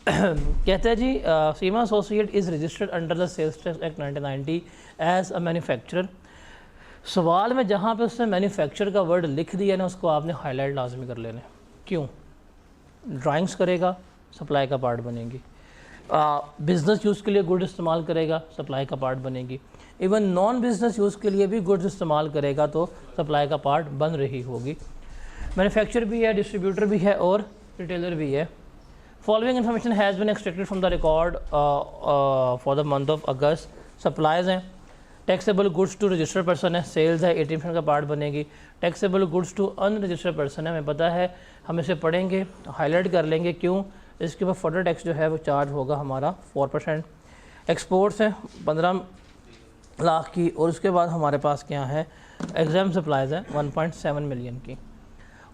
कहते हैं जी Seema associate is registered under the sales tax act 1990 as a manufacturer. सवाल में जहाँ पे उसने मैन्युफैक्चर का वर्ड लिख दिया ना, उसको आपने हाईलाइट लाजमी कर लेना। क्यों? ड्राइंग्स करेगा, सप्लाई का पार्ट बनेगी। बिज़नेस यूज़ के लिए गुड इस्तेमाल करेगा, सप्लाई का पार्ट बनेगी। इवन नॉन बिज़नेस यूज़ के लिए भी गुड्स इस्तेमाल करेगा तो सप्लाई का पार्ट बन रही होगी। मैन्युफैक्चर भी है, डिस्ट्रीब्यूटर भी है और रिटेलर भी है। Following information has been extracted from the record for the month of August. Supplies हैं, taxable goods to registered person है, सेल्स है 18% का पार्ट बनेगी। Taxable goods to unregistered person है, हमें पता है, हम इसे पढ़ेंगे, हाईलाइट कर लेंगे क्यों। इसके बाद फर्दर टैक्स जो है वो चार्ज होगा हमारा 4%। एक्सपोर्ट्स हैं 15 लाख की, और उसके बाद हमारे पास क्या है, एग्जाम सप्लाईज है 1.7 मिलियन की।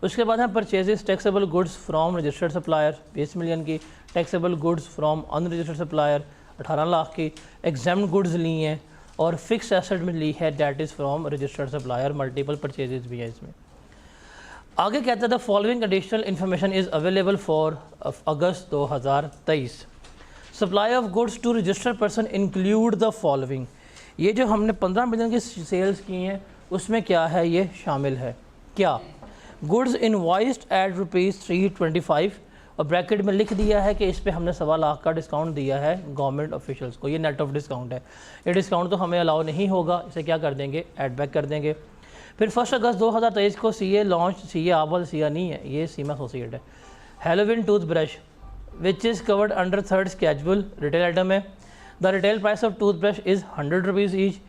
उसके बाद है purchases taxable goods from registered supplier 20 million की। Taxable goods from unregistered supplier 18 lakh की। एग्जाम गुड्स ली हैं और फिक्स एसेट में ली है, that is from registered supplier. Multiple purchases भी है इसमें। आगे कहता है the following additional information is available for August 2023। Supply of goods to registered person include the following. ये जो हमने 15 मिलियन की सेल्स की हैं उसमें क्या है, ये शामिल है। क्या? गुड्स इनवॉइस्ड एट ₹325 और ब्रैकेट में लिख दिया है कि इस पे हमने 1.25 लाख का डिस्काउंट दिया है गवर्नमेंट ऑफिशियल्स को। ये नेट ऑफ डिस्काउंट है, ये डिस्काउंट तो हमें अलाउ नहीं होगा, इसे क्या कर देंगे, एड बैक कर देंगे। फिर 1 अगस्त 2023 को सीए लॉन्च, सीए आवाल सीए नहीं है, ये सीमा एसोसिएट है। हेलोविन toothbrush which is covered under 3rd schedule, retail item है। The retail price of toothbrush is ₹100 each.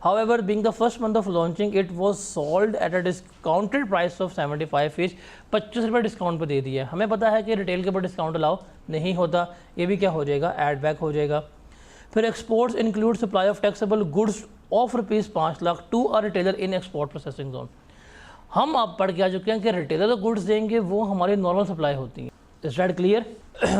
However, being the first month of launching, it was sold at a discounted price of 75 each। 25 रुपये discount पर दे दिया है। हमें पता है कि retail के ऊपर डिस्काउंट अलाउ नहीं होता, ये भी क्या हो जाएगा, एड बैक हो जाएगा। फिर exports include supply of taxable goods of ₹5 lakh to a retailer in export processing zone. हम आप पढ़ के आ चुके हैं कि रिटेलर जो गुड्स देंगे वो हमारी नॉर्मल सप्लाई होती है। Is that clear?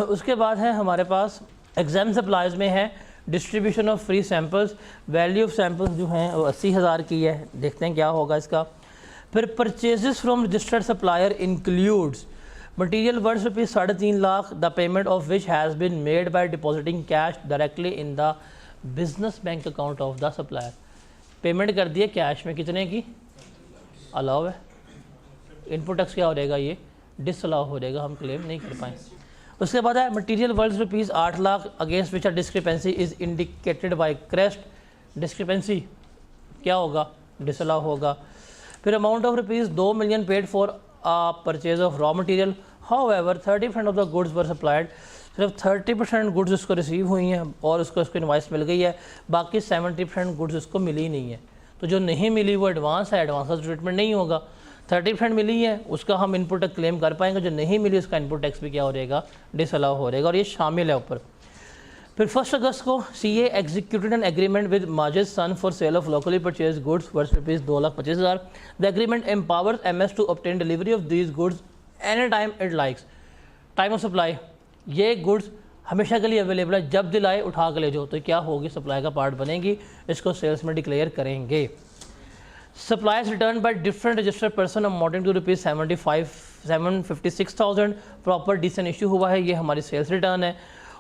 उसके बाद है हमारे पास एग्जाम सप्लाईज में है distribution of free samples. Value of samples जो हैं वो 80,000 की है, देखते हैं क्या होगा इसका। फिर purchases from registered supplier includes material worth ₹3.5 lakh, the payment of which has been made by depositing cash directly in the business bank account of the supplier. Payment कर दिए कैश में, कितने की, अलाउ है। इनपुट टैक्स क्या हो जाएगा, ये डिसअलाउ हो जाएगा, हम क्लेम नहीं कर पाएँ। उसके बाद है material worth ₹8 lakh against which a discrepancy is indicated by crest. Discrepancy क्या होगा, डिसअलाउ होगा। फिर amount of ₹2 million paid for a purchase of raw material, however 30% of the goods were supplied. सिर्फ 30% गुड्स उसको रिसीव हुई हैं और उसको इन्वाइस मिल गई है, बाकी 70% गुड्स उसको मिली नहीं है। तो जो नहीं मिली वो एडवांस है, एडवांस का ट्रीटमेंट नहीं होगा। 30% मिली है उसका हम इनपुट टैक्स क्लेम कर पाएंगे, जो नहीं मिली उसका इनपुट टैक्स भी क्या हो जाएगा, डिसअलाउ हो जाएगा, और ये शामिल है ऊपर। फिर 1 अगस्त को CA executed an agreement with Majid son for sale of locally purchase goods worth ₹2,25,000। The agreement empowers MS to obtain delivery of these goods any time it likes. Time of supply, ये गुड्स हमेशा के लिए available है, जब दिल आए उठा के ले जाओ, तो क्या होगी, सप्लाई का पार्ट बनेगी, इसको सेल्स में डिक्लेयर करेंगे। Supplies returned by different registered person amounting to ₹756,000 proper डिसन इशू हुआ है, ये हमारी सेल्स रिटर्न है।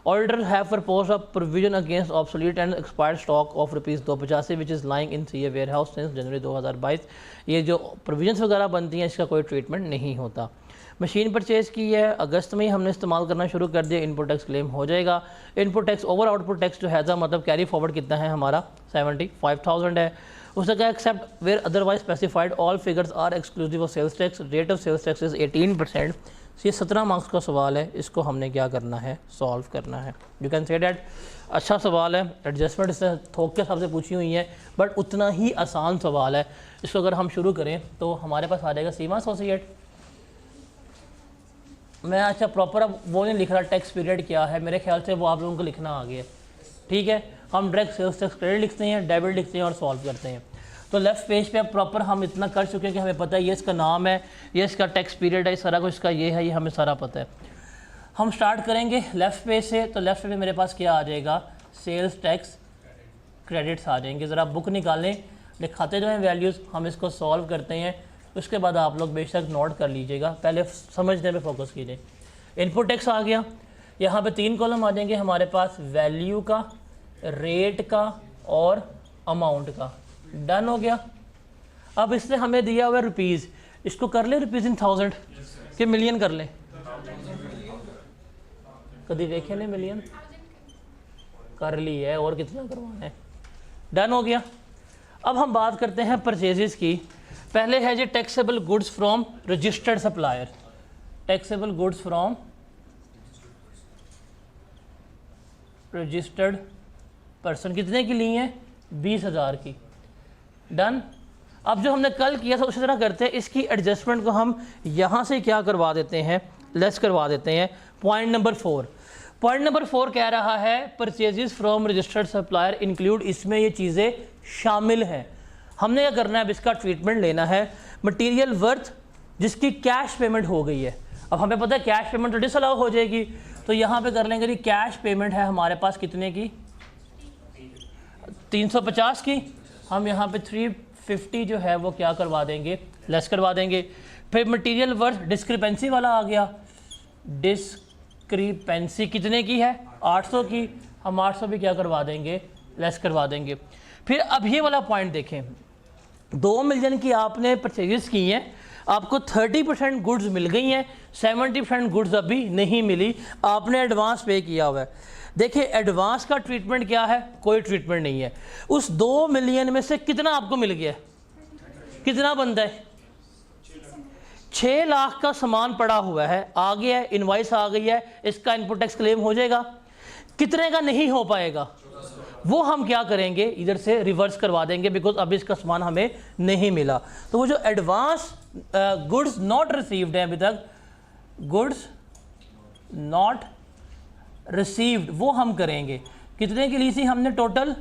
Auditor have proposed a provision against obsolete and expired stock of ₹285 which is lying in CA warehouse since January 2022। ये जो provisions वगैरह बनती हैं इसका कोई ट्रीटमेंट नहीं होता। मशीन परचेज़ की है, अगस्त में ही हमने इस्तेमाल करना शुरू कर दिया, इनपुट टैक्स क्लेम हो जाएगा। Input tax over output tax जो है मतलब कैरी फॉरवर्ड कितना है हमारा, 75,000 है। उसने कहा except where otherwise specified all figures are exclusive of sales tax, rate of sales tax is 18%। ये 17 मार्क्स का सवाल है, इसको हमने क्या करना है, सॉल्व करना है। यू कैन से डैट अच्छा सवाल है, एडजस्टमेंट इससे थोक के हिसाब से पूछी हुई है, बट उतना ही आसान सवाल है। इसको अगर हम शुरू करें तो हमारे पास आ जाएगा सीमा एसोसिएट। मैं अच्छा प्रॉपर अब वो नहीं लिख रहा टैक्स पीरियड क्या है, मेरे ख्याल से वो आप लोगों को लिखना आ गया, ठीक है। हम डायरेक्ट सेल्स टैक्स क्रेडिट लिखते हैं, डेबिट लिखते हैं और सॉल्व करते हैं। तो लेफ्ट पेज पे अब प्रॉपर हम इतना कर चुके हैं कि हमें पता है ये इसका नाम है, ये इसका टैक्स पीरियड है, सारा कुछ इसका ये है, ये हमें सारा पता है। हम स्टार्ट करेंगे लेफ़्ट पेज से, तो लेफ़्ट पेज में मेरे पास क्या आ जाएगा, सेल्स टैक्स क्रेडिट्स आ जाएंगे। ज़रा बुक निकालें, दिखाते जो हैं वैल्यूज़, हम इसको सॉल्व करते हैं, उसके बाद आप लोग बेशक नोट कर लीजिएगा, पहले समझने पे फोकस कीजिए। इनपुट टैक्स आ गया, यहाँ पे 3 कॉलम आ जाएंगे हमारे पास, वैल्यू का, रेट का और अमाउंट का। डन हो गया। अब इसने हमें दिया हुआ रुपीज़, इसको कर ले रुपीज़ इन 1000 कि मिलियन कर ले? कभी देखे नहीं मिलियन? कर ली है, और कितना करवाना है? डन हो गया। अब हम बात करते हैं परचेजेस की। पहले है जी taxable goods from registered supplier. Taxable goods from registered person, कितने की ली है? 20,000 की। डन। अब जो हमने कल किया था उसी तरह करते हैं, इसकी एडजस्टमेंट को हम यहाँ से क्या करवा देते हैं, लेस करवा देते हैं। पॉइंट नंबर 4, पॉइंट नंबर 4 कह रहा है purchases from registered supplier include, इसमें ये चीज़ें शामिल हैं। हमने क्या करना है, अब इसका ट्रीटमेंट लेना है। मटेरियल वर्थ जिसकी कैश पेमेंट हो गई है, अब हमें पता है कैश पेमेंट तो डिसअलाउ हो जाएगी, तो यहाँ पे कर लेंगे जी कैश पेमेंट है हमारे पास कितने की? 350 की। हम यहाँ पे 350 जो है वो क्या करवा देंगे, लेस करवा देंगे। फिर मटेरियल वर्थ डिस्क्रिपेंसी वाला आ गया, डिस्क्रिपेंसी कितने की है? 800 की। हम 800 भी क्या करवा देंगे, लेस करवा देंगे। फिर अब ये वाला पॉइंट देखें, 2 मिलियन की आपने परचेजेस की हैं, आपको 30% गुड्स मिल गई हैं, 70% गुड्स अभी नहीं मिली, आपने एडवांस पे किया हुआ है। देखिए एडवांस का ट्रीटमेंट क्या है? कोई ट्रीटमेंट नहीं है। उस 2 मिलियन में से कितना आपको मिल गया? कितना बनता है? 6 लाख का सामान पड़ा हुआ है, आ गया है, इनवॉइस आ गई है, इसका इनपुट टैक्स क्लेम हो जाएगा। कितने का नहीं हो पाएगा? वो हम क्या करेंगे, इधर से रिवर्स करवा देंगे, बिकॉज अभी इसका सामान हमें नहीं मिला। तो वो जो एडवांस गुड्स नॉट रिसीव्ड है अभी तक, गुड्स नॉट रिसीव्ड, वो हम करेंगे। कितने की ली थी हमने? टोटल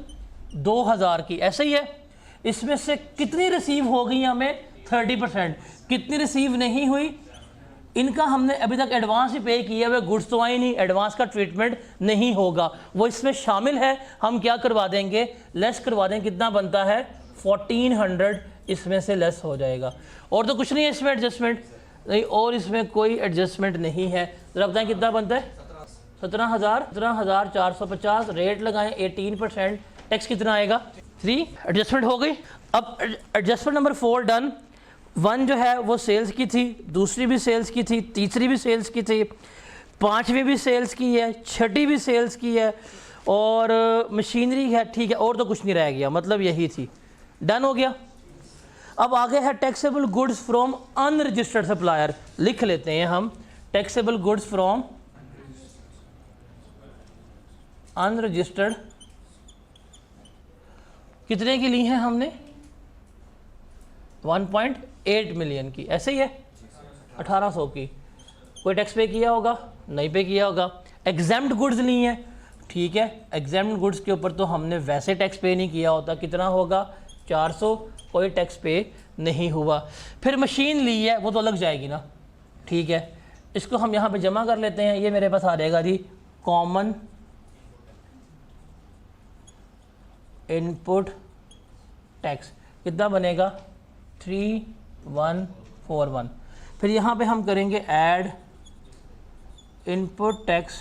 2000 की, ऐसे ही है। इसमें से कितनी रिसीव हो गई हमें? 30%। कितनी रिसीव नहीं हुई? इनका हमने अभी तक एडवांस ही पे किया हुआ, गुड्स तो आई नहीं, एडवांस का ट्रीटमेंट नहीं होगा, वो इसमें शामिल है। हम क्या करवा देंगे, लेस करवा देंगे। कितना बनता है? 1400 इसमें से लेस हो जाएगा। और तो कुछ नहीं है इसमें एडजस्टमेंट नहीं, और इसमें कोई एडजस्टमेंट नहीं है। जरा बताएं कितना बनता है? 17,450। रेट लगाएं 18%, टैक्स कितना आएगा? 3। एडजस्टमेंट हो गई। अब एडजस्टमेंट नंबर 4 डन। 1 जो है वो सेल्स की थी, दूसरी भी सेल्स की थी, तीसरी भी सेल्स की थी, 5वीं भी सेल्स की है, 6ठी भी सेल्स की है, और मशीनरी है, ठीक है, और तो कुछ नहीं रह गया, मतलब यही थी। डन हो गया। अब आगे है taxable goods from unregistered supplier. लिख लेते हैं हम, टैक्सेबल गुड्स फ्रॉम अनरजिस्टर्ड, कितने की ली हैं हमने? 1.8 मिलियन की, ऐसे ही है। 1800 की। कोई टैक्स पे किया होगा? नहीं पे किया होगा। एग्जाम्ड गुड्स ली हैं, ठीक है, एग्जाम्ड गुड्स के ऊपर तो हमने वैसे टैक्स पे नहीं किया होता, कितना होगा? 400, कोई टैक्स पे नहीं हुआ। फिर मशीन ली है, वो तो अलग जाएगी ना, ठीक है, इसको हम यहाँ पे जमा कर लेते हैं। ये मेरे पास आ जाएगा जी कॉमन इनपुट टैक्स, कितना बनेगा? 3141। फिर यहाँ पे हम करेंगे add input tax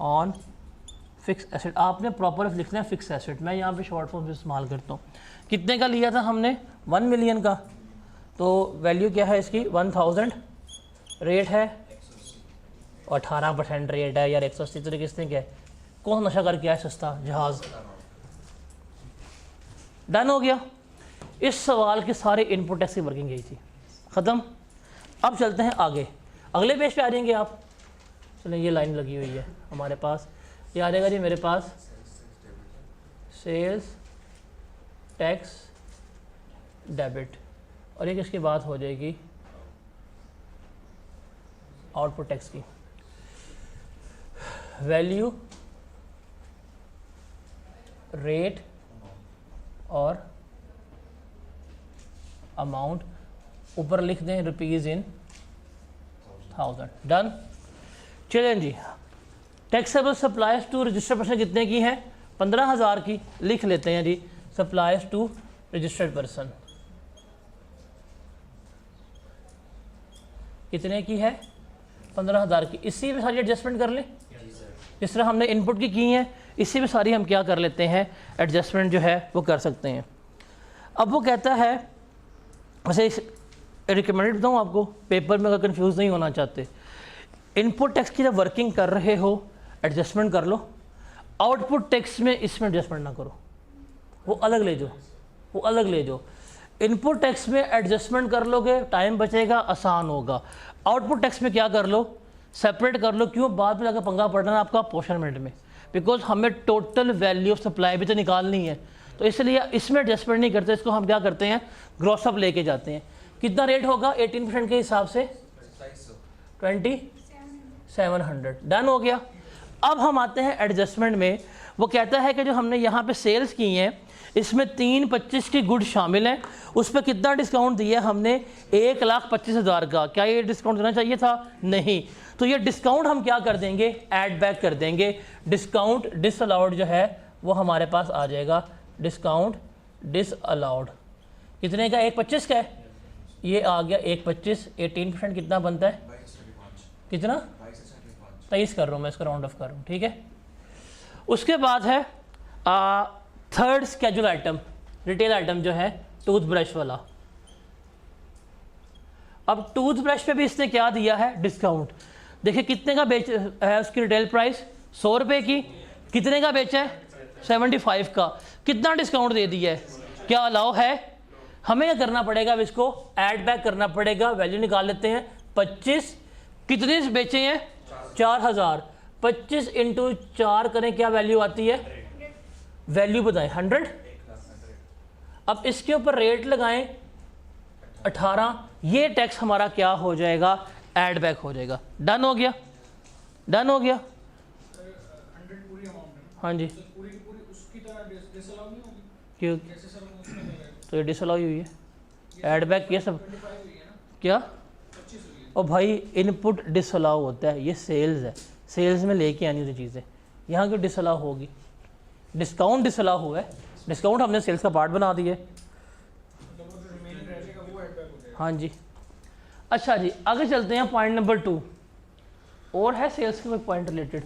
on fix asset. आपने प्रॉपर लिखना है फिक्स एसेट, मैं यहाँ पे शॉर्ट फॉर्म इस्तेमाल करता हूँ। कितने का लिया था हमने? 1 मिलियन का, तो वैल्यू क्या है इसकी? 1000। रेट है 18% रेट है यार। 180 तो किसने क्या है, कौन नशा करके आया सस्ता जहाज़। डन हो गया। इस सवाल के सारे इनपुट टैक्स की वर्किंग यही थी, ख़त्म। अब चलते हैं आगे, अगले पेज पे आ जाएंगे आप। चलें, ये लाइन लगी हुई है हमारे पास, ये आ जाएगा जी मेरे पास सेल्स टैक्स डेबिट, और एक इसकी बात हो जाएगी आउटपुट टैक्स की। वैल्यू, रेट और अमाउंट, ऊपर लिख दें रुपीज़ इन 1000। डन। चलें जी, taxable supplies to registered person कितने की है? 15,000 की। लिख लेते हैं जी सप्लाइज टू रजिस्टर्ड पर्सन कितने की है? 15,000 की। इसी में सारी एडजस्टमेंट कर लें, जिस तरह हमने इनपुट की हैं, इससे भी सारी हम क्या कर लेते हैं, एडजस्टमेंट जो है वो कर सकते हैं। अब वो कहता है, वैसे रिकमेंडेड बताऊँ आपको, पेपर में अगर कन्फ्यूज़ नहीं होना चाहते, इनपुट टैक्स की जब वर्किंग कर रहे हो एडजस्टमेंट कर लो, आउटपुट टैक्स में इसमें एडजस्टमेंट ना करो, वो अलग ले जाओ, वो अलग ले जाओ। इनपुट टैक्स में एडजस्टमेंट कर लोगे, टाइम बचेगा, आसान होगा। आउटपुट टैक्स में क्या कर लो, सेपरेट कर लो। क्यों? बाद में जाकर पंगा पड़ना है आपका अपोर्शनमेंट में, बिकॉज हमें टोटल वैल्यू ऑफ सप्लाई भी तो निकालनी है, तो इसलिए इसमें एडजस्टमेंट नहीं करते, इसको हम क्या करते हैं, ग्रॉस अप लेके जाते हैं। कितना रेट होगा 18% के हिसाब से 2700, डन हो गया। अब हम आते हैं एडजस्टमेंट में। वो कहता है कि जो हमने यहाँ पे सेल्स की हैं, इसमें 325 की गुड शामिल हैं, उस पर कितना डिस्काउंट दिया हमने, 1,25,000 का। क्या ये डिस्काउंट देना चाहिए था? नहीं। तो ये डिस्काउंट हम क्या कर देंगे, ऐड बैक कर देंगे। डिस्काउंट डिसअलाउड जो है वो हमारे पास आ जाएगा, डिस्काउंट डिसअलाउड कितने का, 1,25 का है, ये आ गया 1,25। 18% कितना बनता है, कितना, 23 कर रहा हूँ मैं, इसको राउंड ऑफ कर रहा हूँ, ठीक है। उसके बाद है third schedule item, retail item जो है टूथब्रश वाला। अब टूथब्रश पे भी इसने क्या दिया है, डिस्काउंट। देखिए कितने का बेच है उसकी रिटेल प्राइस, 100 रुपये की, कितने का बेचा है, 75 का। कितना डिस्काउंट दे दिया है, क्या अलाउ है? हमें क्या करना पड़ेगा, अब इसको ऐड बैक करना पड़ेगा, वैल्यू निकाल लेते हैं। 25 कितने से बेचे हैं, 4000, 25 इंटू 4 करें, क्या वैल्यू आती है, वैल्यू बताएं, 100। अब इसके ऊपर रेट लगाएं 18, ये टैक्स हमारा क्या हो जाएगा, ऐड बैक हो जाएगा। डन हो गया, डन हो गया। हाँ जी, क्यों, तो ये डिसअलाउ हुई है, ऐड बैक ये सब क्या। और भाई इनपुट डिसअलाउ होता है, ये सेल्स है, सेल्स में लेके आनी होती चीज़ें, यहाँ क्यों डिसअलाउ होगी, डिस्काउंट डिसअलाउ हुआ है, डिस्काउंट हमने सेल्स का पार्ट बना दिया। हाँ जी, अच्छा जी, आगे चलते हैं। पॉइंट नंबर 2 और है सेल्स के कोई पॉइंट रिलेटेड,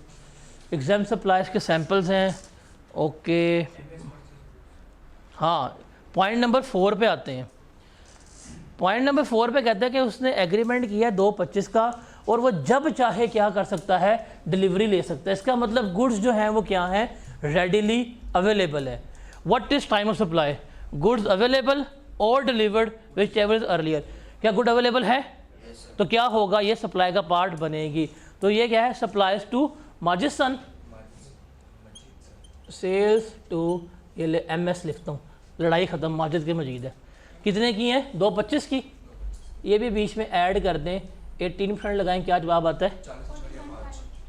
एग्जाम सप्लाईज के सैंपल्स हैं, ओके। हाँ, पॉइंट नंबर 4 पे आते हैं। पॉइंट नंबर 4 पे कहते हैं कि उसने एग्रीमेंट किया है 2/25 का, और वो जब चाहे क्या कर सकता है, डिलीवरी ले सकता है। इसका मतलब गुड्स जो हैं वो क्या हैं, रेडिली अवेलेबल है। What is time of supply, goods available और delivered which ever is earlier. क्या गुड अवेलेबल है, तो क्या होगा, ये सप्लाई का पार्ट बनेगी। तो ये क्या है, supplies to Majid son, sales to, ये MS लिखता हूँ, लड़ाई ख़त्म, माजिद के मजीद है। कितने की हैं, 2/25 की। ये भी बीच में ऐड कर दें, 18% लगाएं, क्या जवाब आता है,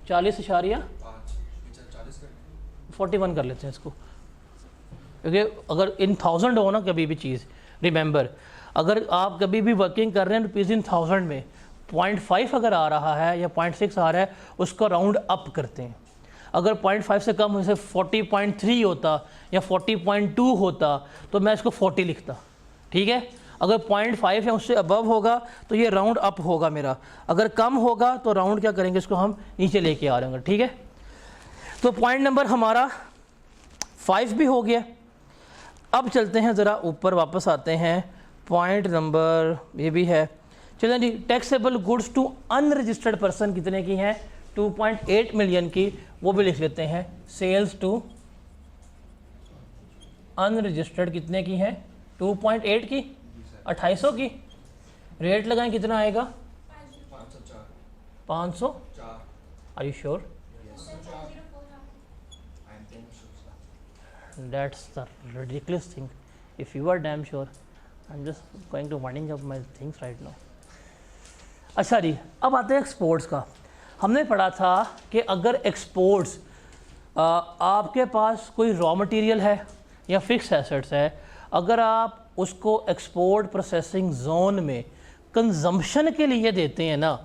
40.41 कर लेते हैं इसको, क्योंकि अगर इन 1000 हो ना कभी भी चीज़, रिमेंबर अगर आप कभी भी वर्किंग कर रहे हैं रुपीज़ इन 1000 में 0.5 अगर आ रहा है या 0.6 आ रहा है, उसको राउंड अप करते हैं। अगर 0.5 से कम जैसे 40.3 होता या 40.2 होता तो मैं इसको 40 लिखता, ठीक है। अगर 0.5 या उससे अबव होगा तो ये राउंड अप होगा मेरा, अगर कम होगा तो राउंड क्या करेंगे, इसको हम नीचे लेके आ रहेंगे, ठीक है। तो पॉइंट नंबर हमारा 5 भी हो गया। अब चलते हैं ज़रा ऊपर वापस आते हैं, पॉइंट नंबर ये भी है, चलें जी। Taxable goods to unregistered person कितने की हैं, 2.8 मिलियन की, वो भी लिख लेते हैं। सेल्स टू अनरजिस्टर्ड कितने की हैं, 2.8 की, 2800 की। रेट लगाएं, कितना आएगा, 500। Are you sure, that's the ridiculous thing. If you are damn sure, I'm just going to winding up my things right now. अच्छा जी, अब आते हैं एक्सपोर्ट्स का। हमने पढ़ा था कि अगर एक्सपोर्ट्स आपके पास कोई रॉ मटेरियल है या फिक्स एसेट्स है, अगर आप उसको एक्सपोर्ट प्रोसेसिंग जोन में कंजम्पशन के लिए देते हैं ना,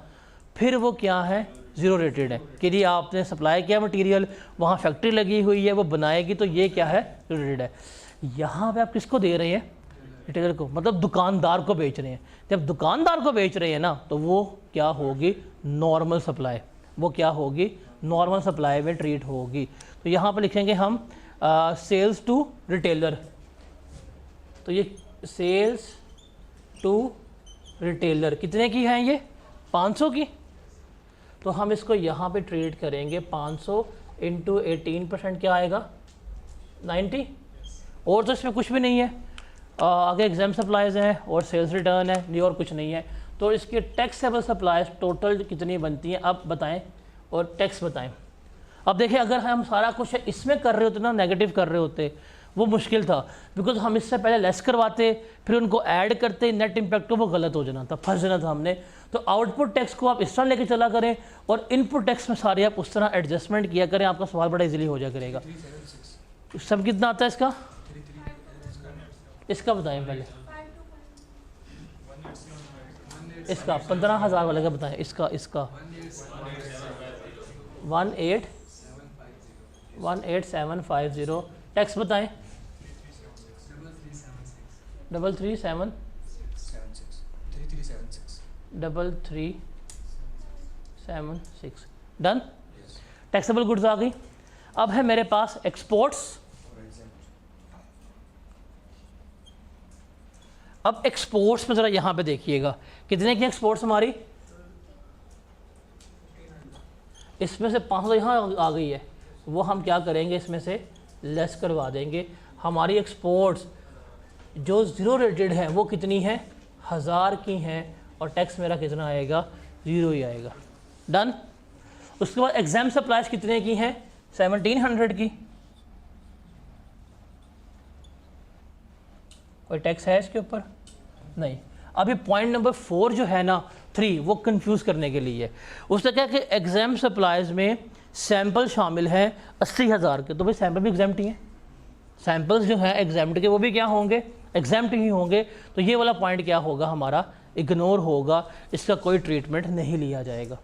फिर वो क्या है, ज़ीरो रेटेड है कि जी आपने सप्लाई किया मटेरियल, वहाँ फैक्ट्री लगी हुई है, वो बनाएगी, तो ये क्या है, ज़ीरो रेटेड है। यहाँ पे आप किसको दे रहे हैं, रिटेलर को, मतलब दुकानदार को बेच रहे हैं। जब दुकानदार को बेच रहे हैं ना, तो वो क्या होगी, नॉर्मल सप्लाई, वो क्या होगी, नॉर्मल सप्लाई में ट्रीट होगी। तो यहाँ पर लिखेंगे हम सेल्स टू रिटेलर, तो ये सेल्स टू रिटेलर कितने की हैं ये 500 की, तो हम इसको यहाँ पे ट्रीट करेंगे 500 इंटू 18% क्या आएगा 90, और तो इसमें कुछ भी नहीं है। आगे एग्जाम सप्लाईज हैं और सेल्स रिटर्न है, ये और कुछ नहीं है। तो इसकी टैक्सेबल सप्लाईज टोटल कितनी बनती हैं अब बताएं और टैक्स बताएं। अब देखिए अगर हम सारा कुछ इसमें कर रहे होते ना, नेगेटिव कर रहे होते, वो मुश्किल था, बिकॉज हम इससे पहले लेस करवाते फिर उनको ऐड करते, नेट इम्पैक्ट को वो गलत हो जाना था, फंस जाना था हमने। तो आउटपुट टैक्स को आप इस तरह लेके चला करें और इनपुट टैक्स में सारे आप उस तरह एडजस्टमेंट किया करें, आपका सवाल बड़ा इजीली हो जाया करेगा। सब कितना आता है इसका, इसका बताएं पहले, इसका 15,000 वाले का बताएं, इसका 18750 टैक्स बताएं 3376 डन। टैक्सेबल गुड्स आ गई। अब है मेरे पास एक्सपोर्ट्स। अब एक्सपोर्ट्स में ज़रा यहाँ पे देखिएगा कितने की एक्सपोर्ट्स हमारी, इसमें से 500 यहाँ आ गई है, वो हम क्या करेंगे इसमें से लेस करवा देंगे। हमारी एक्सपोर्ट्स जो ज़ीरो रेटेड है वो कितनी है 1000 की हैं और टैक्स मेरा कितना आएगा 0 ही आएगा। डन। उसके बाद एग्जाम सप्लाईज कितने की हैं 1700 की, कोई टैक्स है इसके ऊपर नहीं। अभी पॉइंट नंबर 4 जो है ना 3 वो कंफ्यूज करने के लिए है। उसने कहा कि एग्जाम सप्लाईज में सैंपल शामिल हैं 80,000 के, तो भाई सैंपल भी एग्जाम्प्ट ही हैं, सैंपल्स जो हैं एग्जाम्प्ट के वो भी क्या होंगे एग्जाम्प्ट ही होंगे। तो ये वाला पॉइंट क्या होगा हमारा इग्नोर होगा, इसका कोई ट्रीटमेंट नहीं लिया जाएगा।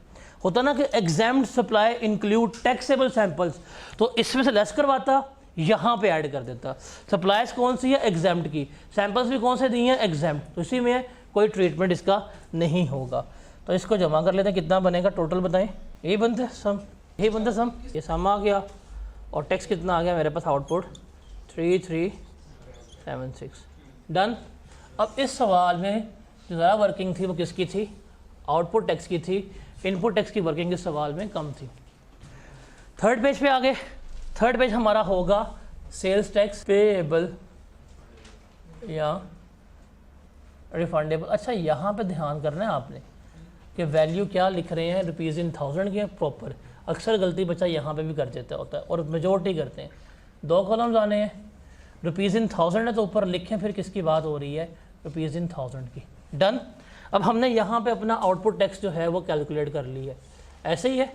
होता ना कि exempt supply include taxable samples, तो इसमें से लेस करवाता यहाँ पे ऐड कर देता। सप्लाईज कौन सी है एग्जाम्प्ट की, सैंपल्स भी कौन से दिए हैं एग्जाम्प्ट, तो इसी में कोई ट्रीटमेंट इसका नहीं होगा। तो इसको जमा कर लेते हैं, कितना बनेगा टोटल बताएं। यही बनते सम, यही बनते सम, ये सम आ गया और टैक्स कितना आ गया मेरे पास आउटपुट 3376 डन। अब इस सवाल में जो ज़्यादा वर्किंग थी वो किसकी थी आउटपुट टैक्स की थी, इनपुट टैक्स की वर्किंग इस सवाल में कम थी। थर्ड पेज पे आ गए। थर्ड पेज हमारा होगा सेल्स टैक्स पेएबल या रिफंडेबल। अच्छा यहाँ पे ध्यान करना है आपने कि वैल्यू क्या लिख रहे हैं रुपीज़ इन थाउजेंड की प्रॉपर। अक्सर गलती बच्चा यहाँ पे भी कर देता होता है और मेजोरिटी करते हैं। 2 कॉलम्स आने हैं, रुपीज़ इन थाउजेंड है तो ऊपर लिखें फिर किसकी बात हो रही है रुपीज़ इन थाउजेंड की। डन। अब हमने यहाँ पे अपना आउटपुट टैक्स जो है वो कैलकुलेट कर ली है। ऐसे ही है,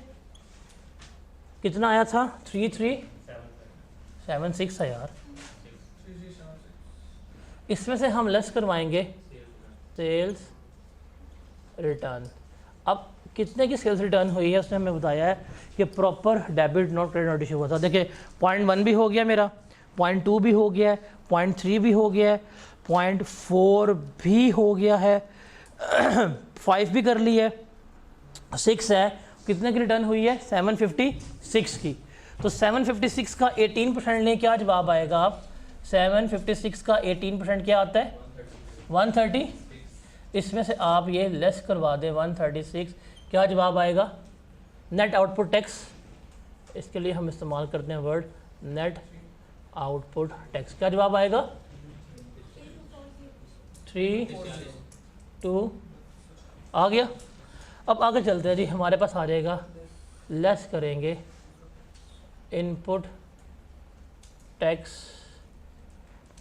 कितना आया था 3376 है यार। इसमें से हम लेस करवाएंगे सेल्स रिटर्न। अब कितने की सेल्स रिटर्न हुई है उसने हमें बताया है कि proper debit note credit note issue हुआ था। देखिए पॉइंट 1 भी हो गया मेरा, पॉइंट 2 भी हो गया है, पॉइंट 3 भी हो गया है, पॉइंट 4 भी हो गया है, 5 भी कर ली है, 6 है। कितने की रिटर्न हुई है 756 की। तो 756 का 18% लें, क्या जवाब आएगा आप 756 का 18% क्या आता है 130। इसमें से आप ये लेस करवा दें 136, क्या जवाब आएगा नेट आउटपुट टैक्स। इसके लिए हम इस्तेमाल करते हैं वर्ड नेट आउटपुट टैक्स। क्या जवाब आएगा 32 आ गया। अब आगे चलते हैं जी, हमारे पास आ जाएगा लेस करेंगे इनपुट टैक्स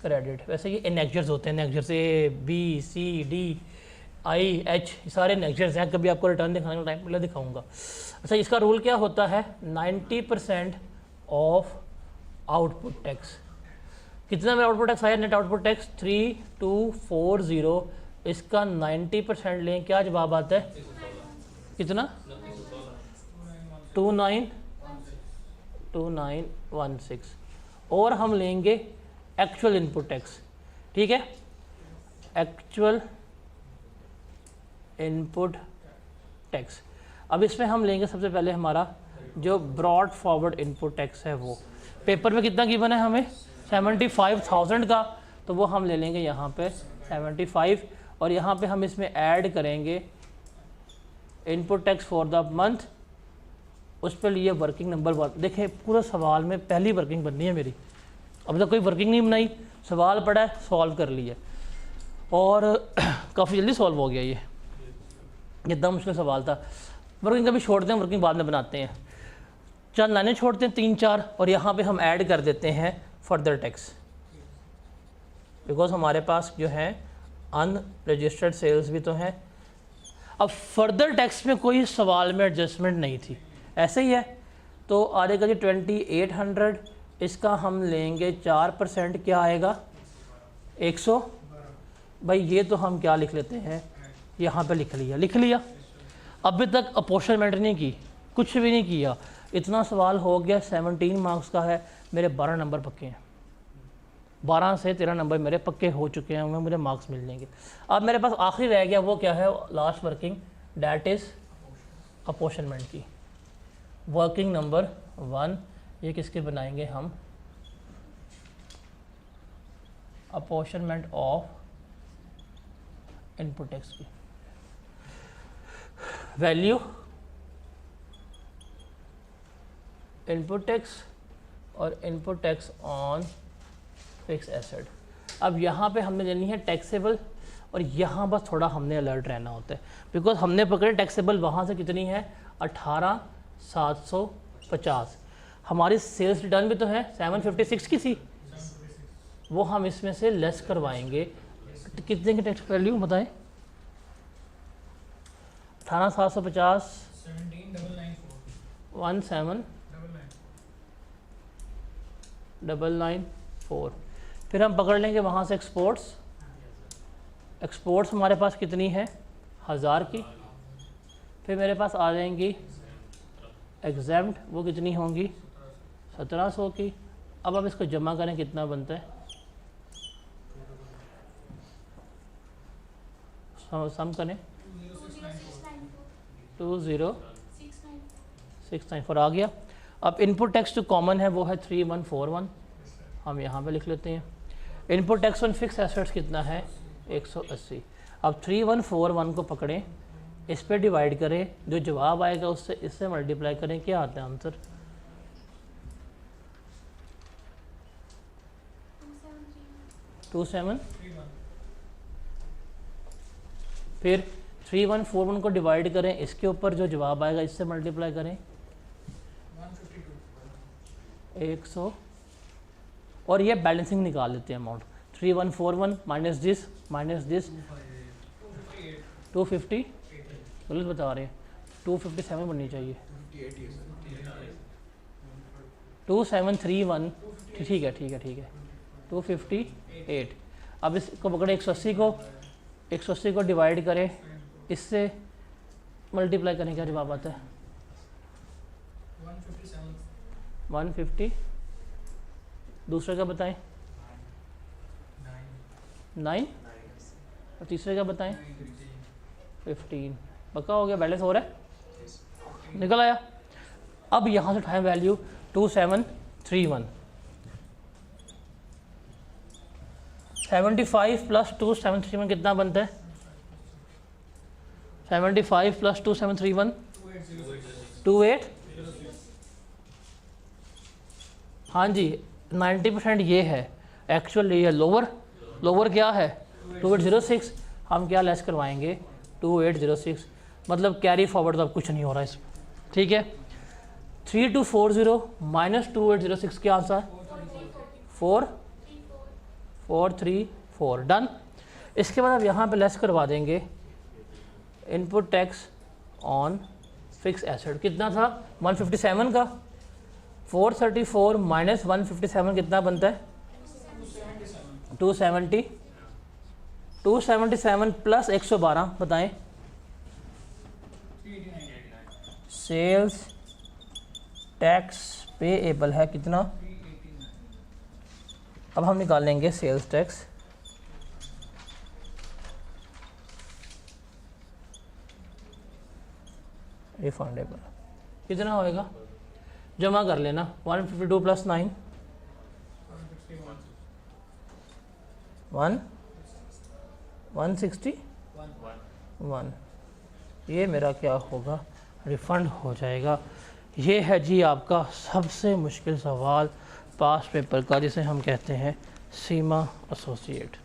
क्रेडिट। वैसे ये नेक्चर्स होते हैं, नेक्चर्स ABCDIH सारे नेक्चर्स हैं, कभी आपको रिटर्न दिखाने का टाइम पहले दिखाऊंगा। अच्छा इसका रूल क्या होता है 90% ऑफ आउटपुट टैक्स। कितना में आउटपुट टैक्स आया नेट आउटपुट टैक्स 3240, इसका 90% लें, क्या जवाब आता है कितना 2916। और हम लेंगे एक्चुअल इनपुट टैक्स, ठीक है, एक्चुअल इनपुट टैक्स। अब इसमें हम लेंगे सबसे पहले हमारा जो ब्रॉड फॉरवर्ड इनपुट टैक्स है वो पेपर में कितना गिवन है हमें 75,000 का, तो वो हम ले लेंगे यहाँ पे 75 और यहाँ पे हम इसमें ऐड करेंगे input tax for the month, उस पर लिए वर्किंग नंबर 1। देखें पूरा सवाल में पहली वर्किंग बननी है मेरी, अब तक कोई वर्किंग नहीं बनाई, सवाल पड़ा है सॉल्व कर लिया और काफ़ी जल्दी सॉल्व हो गया। ये इतना मुश्किल सवाल था। वर्किंग कभी छोड़ते हैं, वर्किंग बाद में बनाते हैं। चंद लाइनें छोड़ते हैं 3-4 और यहाँ पे हम ऐड कर देते हैं फर्दर टैक्स, बिकॉज हमारे पास जो है अनरजिस्टर्ड सेल्स भी तो हैं। अब फर्दर टैक्स में कोई सवाल में एडजस्टमेंट नहीं थी, ऐसे ही है। तो आगे का जो 2800, इसका हम लेंगे 4%, क्या आएगा 100। भाई ये तो हम क्या लिख लेते हैं, यहाँ पे लिख लिया। अभी तक अपोर्शनमेंट नहीं की, कुछ भी नहीं किया, इतना सवाल हो गया। 17 मार्क्स का है, मेरे 12 नंबर पक्के हैं, 12 से 13 नंबर मेरे पक्के हो चुके हैं, मुझे मार्क्स मिल जाएंगे। अब मेरे पास आखिरी रह गया, वो क्या है, last working, that is apportionment की। वर्किंग नंबर 1 ये किसके बनाएंगे हम, अपोर्शनमेंट ऑफ इनपुट टैक्स की। वैल्यू इनपुट टैक्स और input tax on fix asset. अब यहाँ पे हमने लेनी है टैक्सेबल, और यहाँ बस थोड़ा हमने अलर्ट रहना होता है, बिकॉज हमने पकड़े टैक्सेबल वहाँ से कितनी है 18,750। हमारी सेल्स रिटर्न भी तो है 756 की थी, वो हम इसमें से लेस करवाएंगे। कितने की टैक्स वैल्यू बताएं, 18,750 17,994। फिर हम पकड़ लेंगे वहाँ से एक्सपोर्ट्स हमारे पास कितनी है 1000 की। फिर मेरे पास आ जाएंगी एग्जेम्प्ट, वो कितनी होंगी 1700 की। अब आप इसको जमा करें, कितना बनता है, सम करें 20694 आ गया। अब इनपुट टैक्स जो कॉमन है वो है 3141, हम यहाँ पे लिख लेते हैं। Input tax on fix assets कितना है 180। अब 3141 को पकड़ें, इस पे डिवाइड करें, जो जवाब आएगा उससे इससे मल्टीप्लाई करें, क्या आता है आंसर 2731। फिर 3141 को डिवाइड करें, इसके ऊपर जो जवाब आएगा इससे मल्टीप्लाई करें 100, और ये बैलेंसिंग निकाल लेते हैं अमाउंट। 3141 माइनस दिस 250, गलत बता रहे हैं, 257 बननी चाहिए, 2731, ठीक है 258। अब इसको पकड़े 180 को डिवाइड करें, इससे मल्टीप्लाई करें, क्या जवाब आता है 150। दूसरे का बताएं 9, और तीसरे का बताएं 15। पक्का हो गया, बैलेंस हो रहा है, निकल आया। अब यहाँ से उठाएं वैल्यू 2731, 75 प्लस 2731 कितना बनता है 75 प्लस 2731 28। हाँ जी 90% ये है, एक्चुअल ये लोअर क्या है 2806। हम क्या लेस करवाएंगे 2806, मतलब कैरी फॉरवर्ड तो अब कुछ नहीं हो रहा इसमें, ठीक है। 3240 माइनस 2806 क्या आंसर 4434, डन। इसके बाद अब यहाँ पे लेस करवा देंगे input tax on fix asset, कितना था 157 का, 434 माइनस 157 कितना बनता है 270, 277 प्लस 112 बताएं, सेल्स टैक्स पेएबल है कितना। अब हम निकालेंगे सेल्स टैक्स, रिफंडेबल कितना होएगा जमा कर लेना 152 + 9 161, ये मेरा क्या होगा, रिफ़ंड हो जाएगा। ये है जी आपका सबसे मुश्किल सवाल पास पेपर का, जिसे हम कहते हैं सीमा एसोसिएट।